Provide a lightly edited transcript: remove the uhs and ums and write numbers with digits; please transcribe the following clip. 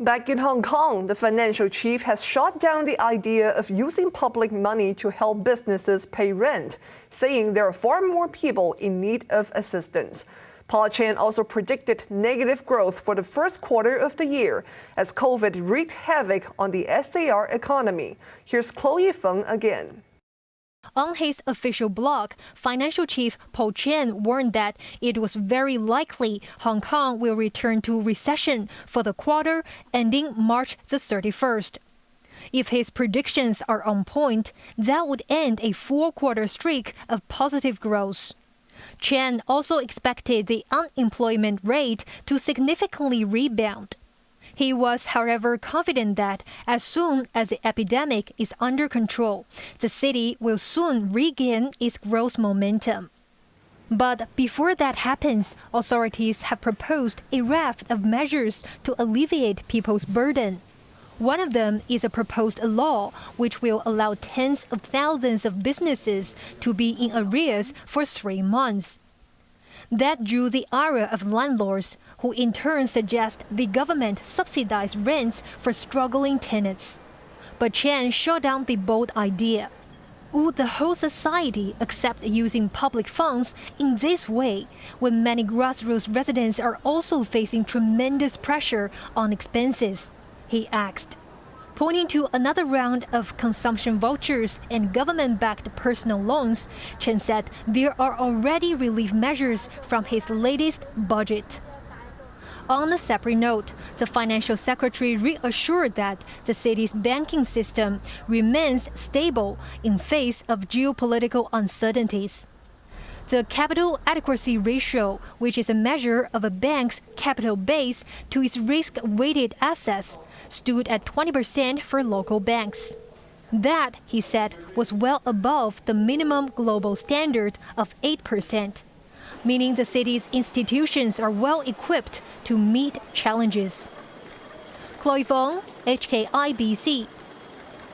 Back in Hong Kong, the financial chief has shot down the idea of using public money to help businesses pay rent, saying there are far more people in need of assistance. Paul Chan also predicted negative growth for the first quarter of the year as COVID wreaked havoc on the SAR economy. Here's Chloe Feng again. On his official blog, financial chief Paul Chan warned that it was very likely Hong Kong will return to recession for the quarter ending March the 31st. If his predictions are on point, that would end a 4-quarter streak of positive growth. Chan also expected the unemployment rate to significantly rebound. He was, however, confident that as soon as the epidemic is under control, the city will soon regain its growth momentum. But before that happens, authorities have proposed a raft of measures to alleviate people's burden. One of them is a proposed law which will allow tens of thousands of businesses to be in arrears for 3 months. That drew the ire of landlords, who in turn suggest the government subsidize rents for struggling tenants. But Chan shot down the bold idea. Would the whole society accept using public funds in this way when many grassroots residents are also facing tremendous pressure on expenses? He asked. Pointing to another round of consumption vouchers and government-backed personal loans, Chen said there are already relief measures from his latest budget. On a separate note, the financial secretary reassured that the city's banking system remains stable in face of geopolitical uncertainties. The capital adequacy ratio, which is a measure of a bank's capital base to its risk-weighted assets, stood at 20% for local banks. That, he said, was well above the minimum global standard of 8%, meaning the city's institutions are well equipped to meet challenges. Chloe Feng, HKIBC.